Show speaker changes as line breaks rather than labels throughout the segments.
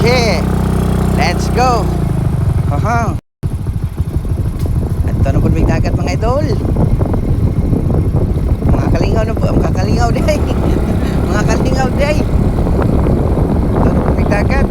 Sige, let's go. Ito na po dagat mga idol. Mga kalingaw na po, mga kalingaw day. Mga kalingaw day. Ito na po dagat.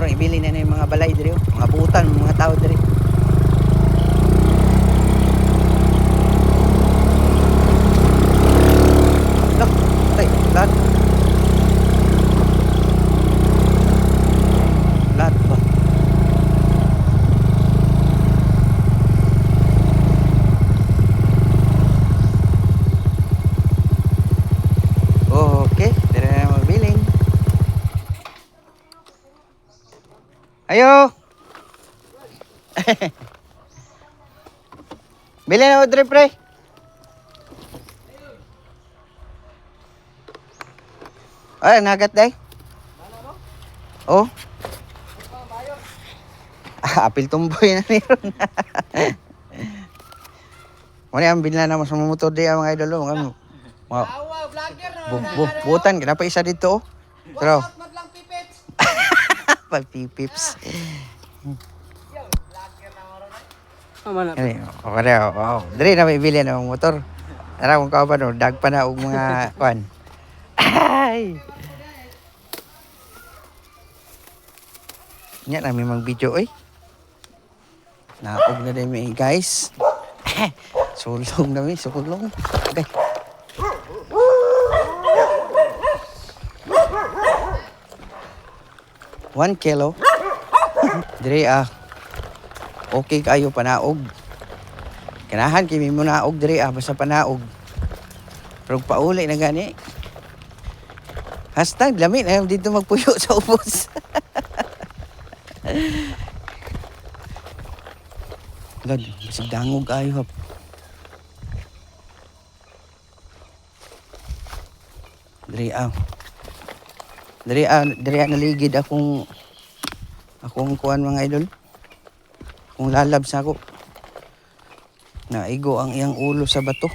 Ibili na yung mga balay diri, mga buutan, mga tao diri. Look, tay, lahat. Lahat ba? Okay, diri na magbiling. Ayo. Bili na Audrey pre. Ay, nagat day. Oh. Apil tumboy na meron. Muna ang bilna na mas mamotor di ang mga idol mga butan kenapa isa dito? Pero pagpipips. Wow. Diri na may bilhin ang motor. Tara kung kao pa no, dag pa na og mga kwan. Ay. Nya na may mang video oy. Naog na din mi guys. Sulong na mi, sulong. Okay. One kilo. Dire okay kayo panaog. Kanahan kimi mo naog dire basta panaog. Pero pauli na gani. Hashtag lami na dito magpuyo sa ubos. God, bisig dangog kayo hap. Dire naligid akong kuan mga idol. Kung lalab sa ako. Naigo ang iyang ulo sa bato.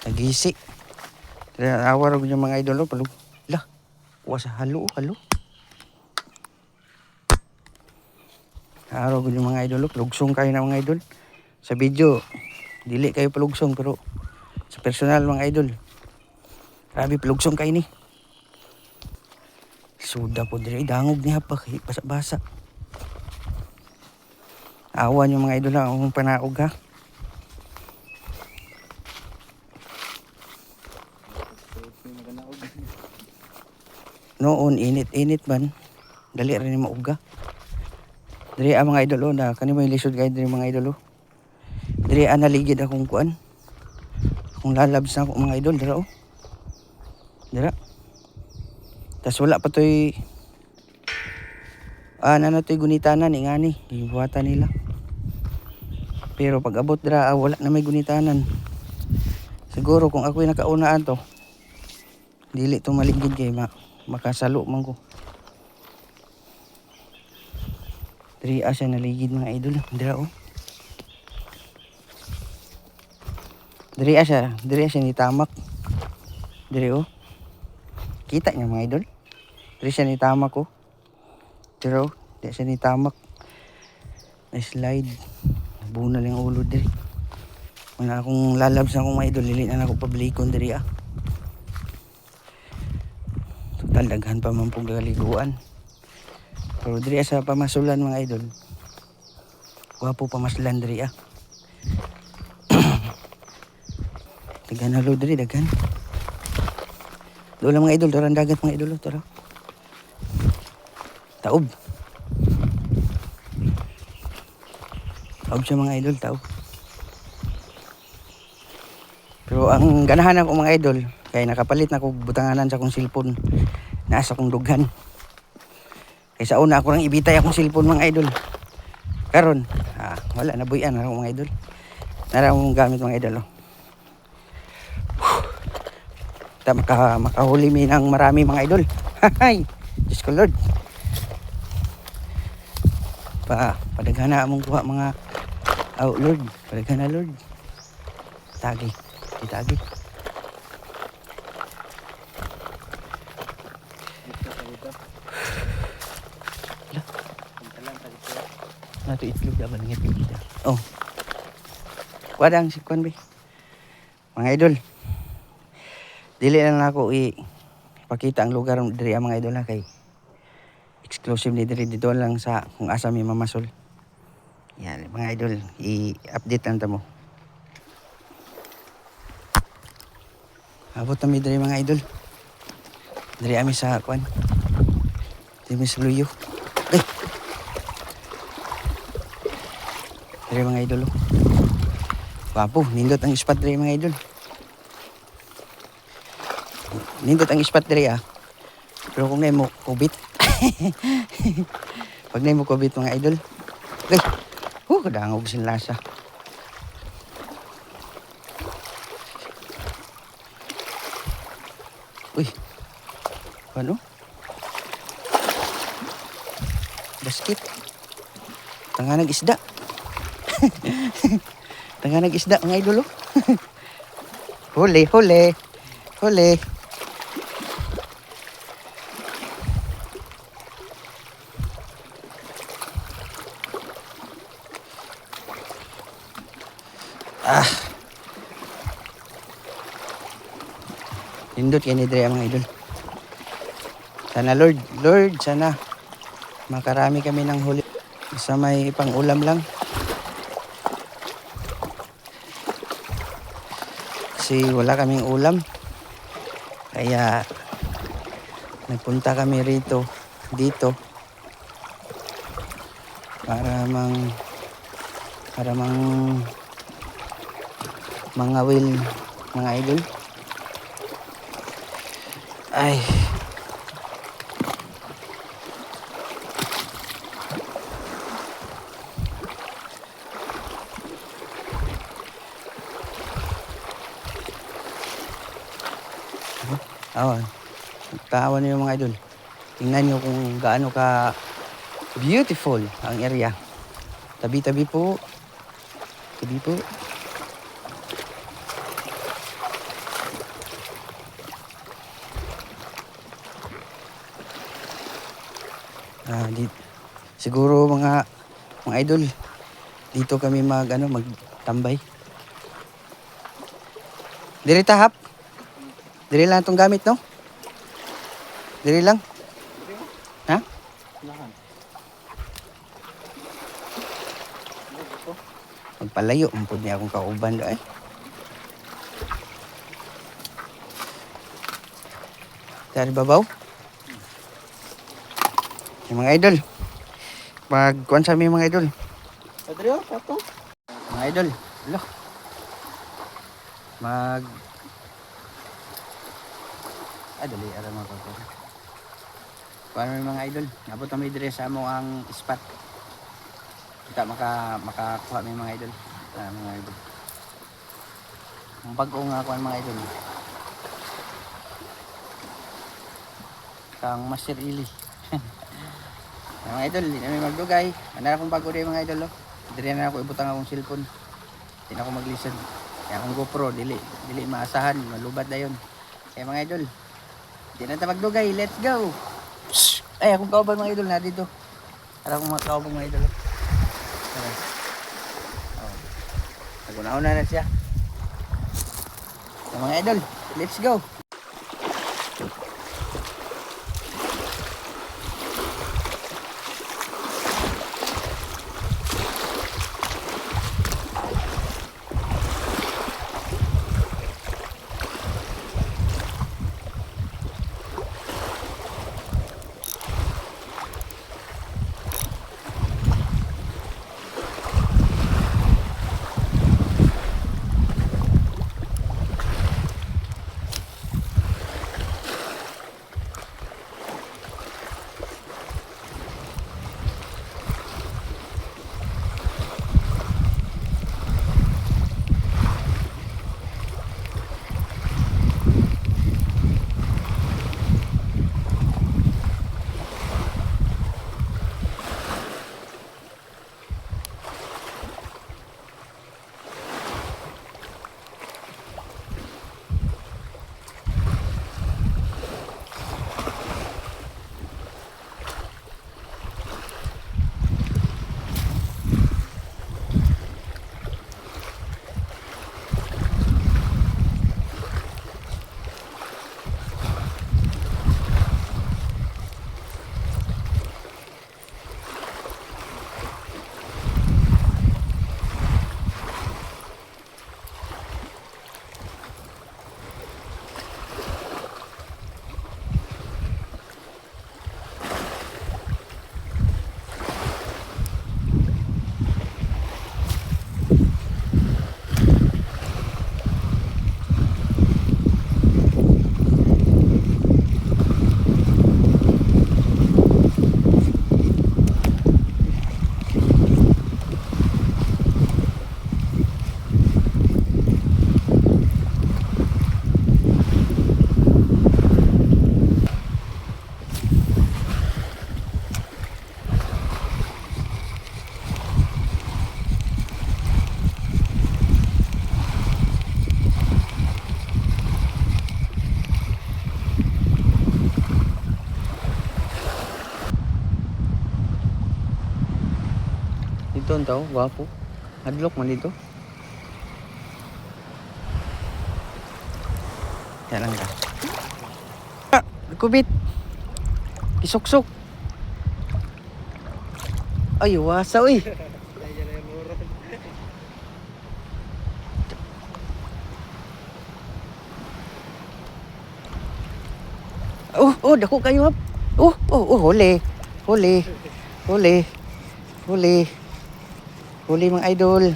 Nagisi. Dire awar og yung mga idol palug. Lah, wa sa halo. Araw ko yung mga idol, lugsong kayo na mga idol. Sa video, dili kayo palugsong pero sa personal mga idol. Grabe palugsong kayo ni. Suda po dire dangog niya pa basa-basa. Awan yung mga idol na akong panaog ha. Noon init-init man, dali rin ni mauga. Dire ang mga idol na kanimo yung lisod guide dire mga idol. Dire naligid akong kuan. akong lalabs na ako mga idol. Dira oh. Dira. Tas wala pa to'y ano to'y gunitanan ingani. Ibuhatan nila. Pero pag abot dira wala na may gunitanan. Siguro kung ako'y nakaunaan to, dili to maligid kay makasalo man ko. Diri siya naligid mga idol. Dira oh. Diri siya ni tamak. Diri oh. Kita niya mga idol. Diri siya ni tamak oh. Diri oh. Diri siya ni tamak. May slide. Bunal yung ulo diri. Wala akong lalabs na akong mga idol. Lili na ako pablikon diri ah. Total daghan pa man pong galiguan. Pero diri sa pamasulan mga idol. Wapo pamaslan diri ah. Daghan halo diri daghan. Doon lang mga idol, torang dagat mga idol, tara. Taob. Taob siya mga idol, taob. Pero ang ganahan ako mga idol, kaya nakapalit na ako butanganan sa akong cellphone. Nasa akong dughan. Kaya sa una ako nang ibitay akong cellphone mga idol. Karon, wala na buyan ako mga idol. Nara akong gamit mga idol. Oh. Makahuli mi ng marami mga idol. Hay, Diyos ko Lord. Padaghana among kuha mga Lord. Padaghana Lord. Tagi. Itagi. Nato itlog dapat ngit kita. Oh. Wadang si Kwan be. Mga idol. Dili lang ako ipakita ang lugar diri mga idol na kay exclusive ni diri dito lang sa kung asa mi mamasol. Yan mga idol, i-update lang ta mo. Abot na mi diri mga idol. Diri ami sa Kwan. Diri mi sa Luyo. Ay. Diri mga idol. Wapo, nindot ang spot diri mga idol. Nindot ang spot diri ah. Pero kung na mo kubit. Pag na mo kubit mga idol. Ay. Kadangog sin lasa. Uy. Ano? Basket. Tanganag isda. Tanganag isda mga idol oh. Huli. Nindot kay ni diri mga idol. Sana Lord, sana makarami kami ng huli. Sa may pang-ulam lang. Kasi wala kaming ulam. Kaya nagpunta kami dito para mga will mga idol. Ay. Kawan niyo mga idol. Tingnan niyo kung gaano ka beautiful ang area. Tabi-tabi po. Siguro mga idol, dito kami magtambay. Diri tahap. Diri lang tong gamit no? Diri lang. Ha? Magpalayo umpod niya akong kauban do ay. Dari babaw. Yung mga idol. Pagkuhan sa amin mga idol.
Adrio, pato.
Mga idol. Alo. mag dali ara mga kapatid. Paano yung mga idol? Nabot kami dire sa amo ang spot. Kita makakuha may mga idol. Mga idol. Ang bago nga kuha mga idol. Kang Master Ili. Mga idol, hindi namin magdugay. Ano akong bago rin mga idol. Dire na ako ibutang akong cellphone. Hindi na ako maglisod. Kaya akong GoPro, dili maasahan, malubat na yun. Kaya mga idol, hindi na tayo magdugay. Let's go! Ay, akong kauban mga idol na dito. Para akong mga kauban mga idol. Naguna-una na siya. So, mga idol, let's go! Dito ang tao, wapo. Hadlock man dito. Yan lang ka. Kubit. Isuksok. Ay, wasa uy. Dako kayo hap. Huli. Huli. Huli. Huli. Huli mga idol.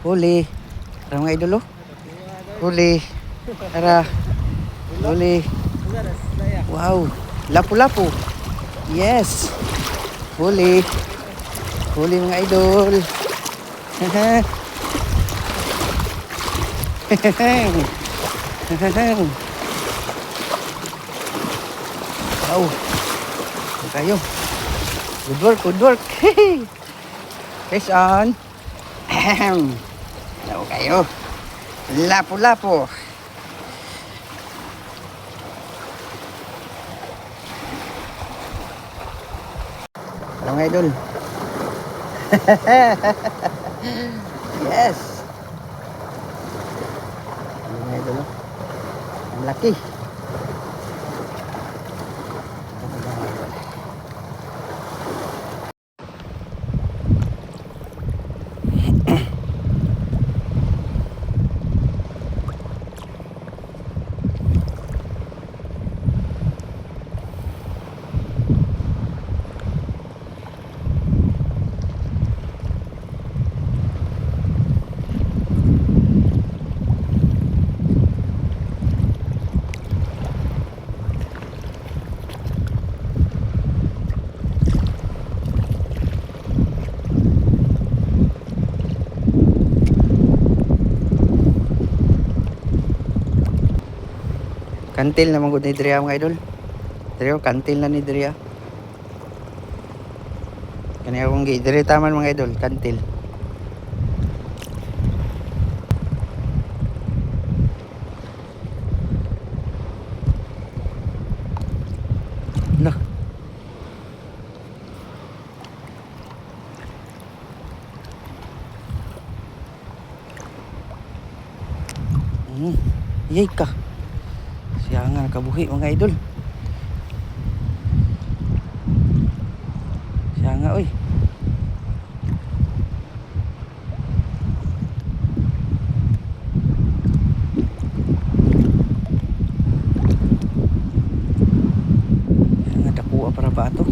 Huli. Tara mga idol oh. Huli. Tara. Huli. Wow. Lapu-lapu. Yes. Huli. Huli mga idol. Wow. Kayo. Good work, good work. Fish on. Hello kayo. Lapu-lapu. Hello mga idol. Yes. Hello mga idol. Ang laki. Kantil na magod ni Drea mga idol. Drea kantil na ni Drea. Kani akong gi dire taman mga idol, kantil. Lah. Yay ka. Siya nga nakabuhi mga idol. Siya nga oy. Siya nga dakuha para ba ito?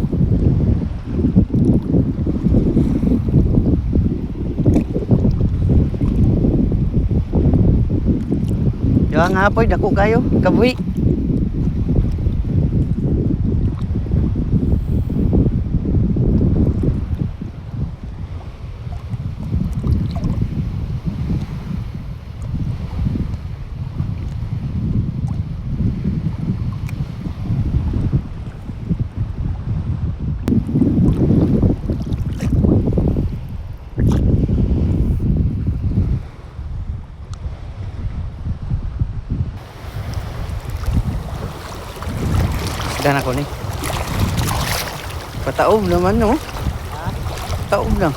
Siya nga po, dako kayo, kabuhi. Dan ako ni. Pataob naman no. Pataob lang.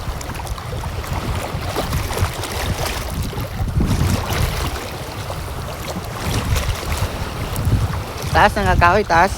Taas na nga kahoy, taas.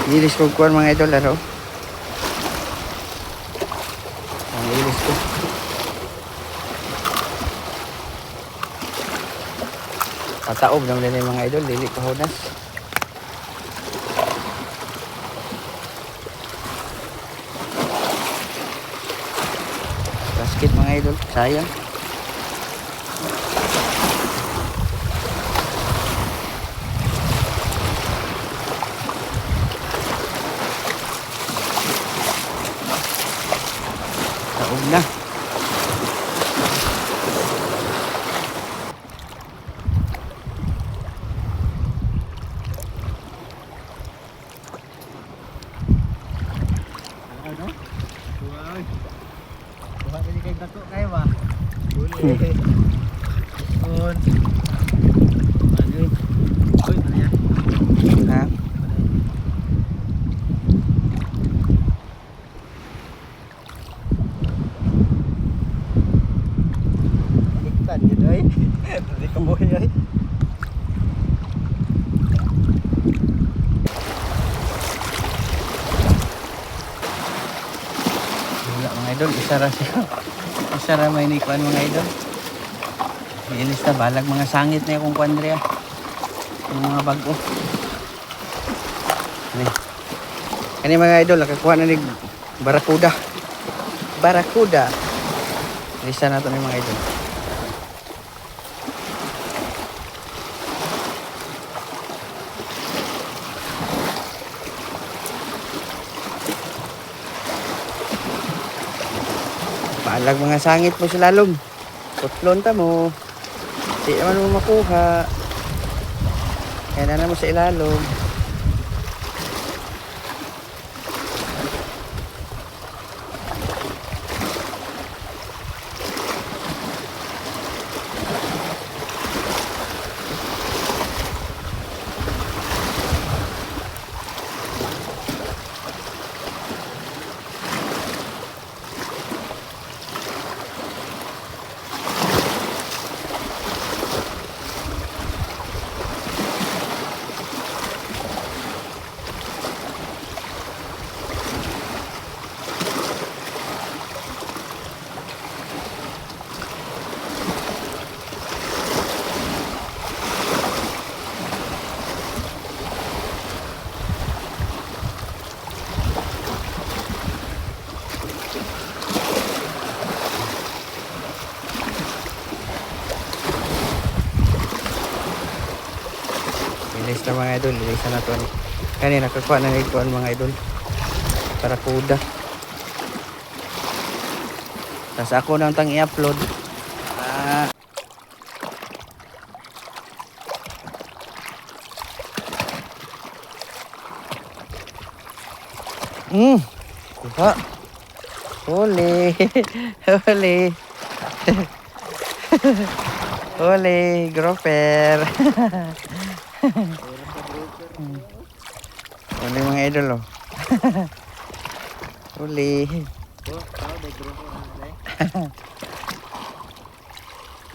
Ilis ko kuan mga idol araw. Ang ilis ko. Pataob naman din mga idol, dili kahonas. Basket mga idol, sayang. Taob na.
Ano? Buhay. Buhat ini kay dato kayo ba? Boleh. On. Ano? Oy, ano yan?
Ha? idol, isa ra siya. Isa ra may nikuan mga idol. Ilis na balag mga sangit na yung kuandria. Yung mga bago. Kani mga idol, nakakuha na ni barakuda. Barakuda. Isa na to ni mga idol. Paalag mga sangit mo sa lalom. Putlon ta mo. Di naman mo makuha. Kaya na mo sa ilalom. Ilis na mga idol, ilis na to. Kanina nakakuha na nikuan mga idol. Barakuda. Tapos ako nang tang i-upload. Kuha. Huli. Huli. Huli, grouper. Huli mga idol oh. Huli.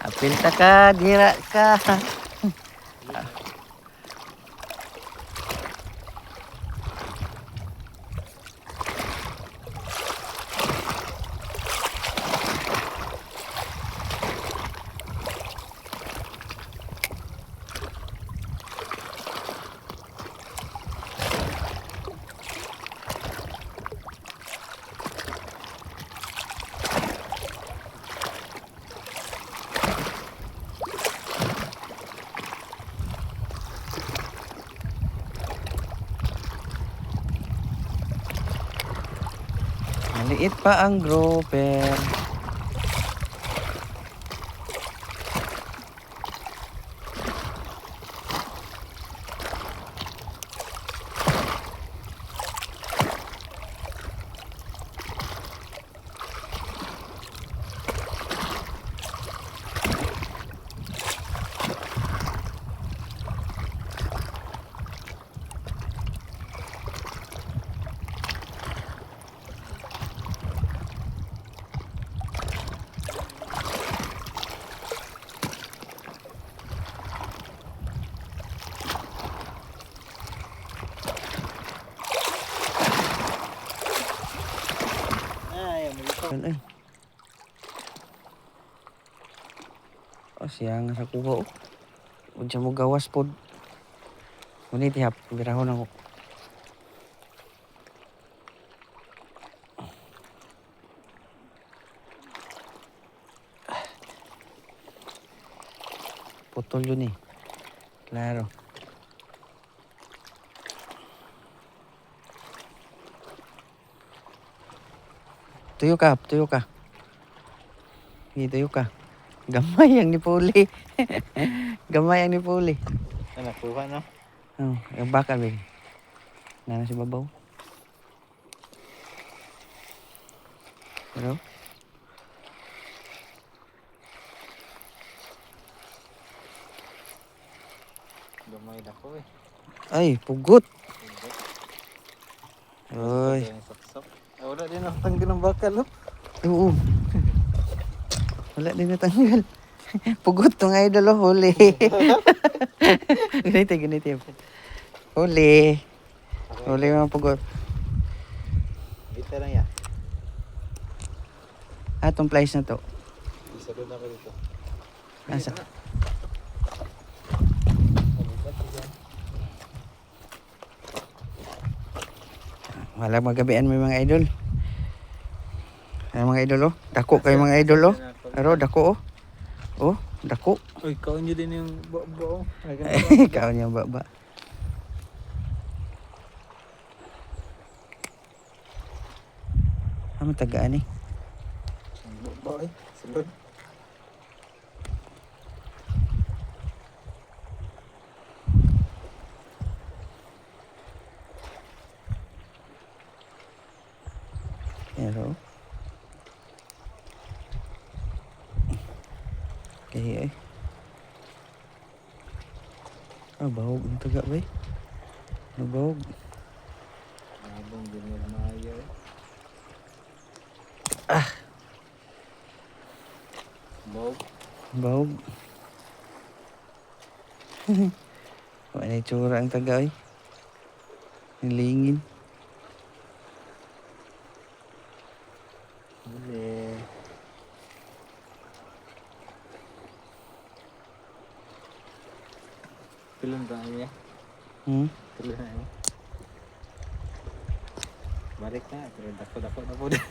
Apil ta ka, dira ka. Maliit pa ang grouper. Ay. Oh, siya nga sa kuha oh. Unsa mo gawas pod. Muni tihap, birahon ako. Putol yun eh. Klaro. Tuyo ka, tuyo ka. Hindi, tuyo ka. Gamay ang nipuli. Gamay ang nipuli.
Ano, nakuha no?
Oh, yung baka ba? Nana si babaw. Pero?
Gamay na ko eh.
Ay, pugot. Oy.
Wala din ako tanggal ng bakal no?
Oo. Wala din natanggal. Pugot tong idol oh, huli. Ganito, ganito. Huli. Huli mga pugot.
Bita lang yan.
Atong place na to.
Isa doon ako dito.
Asa? Wala magabian mo mga idol. Ay mga idol oh. Dako kayo mga idol oh. Aro dako oh. Oh, dako.
Uy, kaon nyo din yung buo.
Ikaw niya baba. Ano tagaan eh?
Buo eh. Sulod.
Pero kaya eh. Ah, bahog ang taga ba eh? Ano bahog?
Habang ginagmaya eh.
Ah,
Bog.
bahog. Wala na itsura ang taga eh. Nilingin.
Huli. Pilon ba niya?
Hmm?
Pilon na niya. Balik na. Pero dako-dako na po din.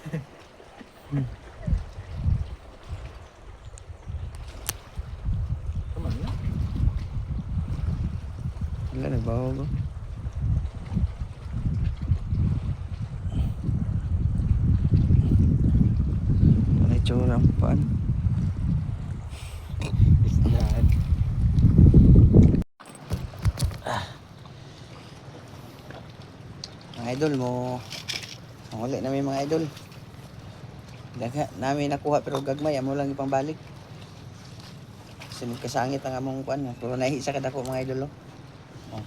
Come on na.
Wala na bahog oh. Wala itsura ang paan.
Isdaan.
Mga idol mo. Uli namin mga idol. Daga namin nakuha pero gagmay amo lang ipang balik. Sinig kasangit ang among kuan pero nahi sa kadako mga idol oh. Oh.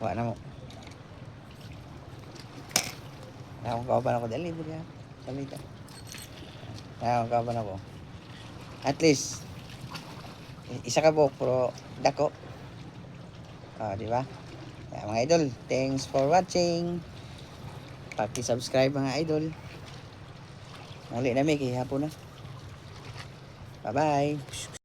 Wa na mo. Nakong kauban ako dali dili ha. Salita. Nakong kauban ako. At least isa ka buok pero dako. Ah, di ba? Kaya mga idol, thanks for watching. Paki-subscribe mga idol. Muli na may kaya hapon na. Bye-bye.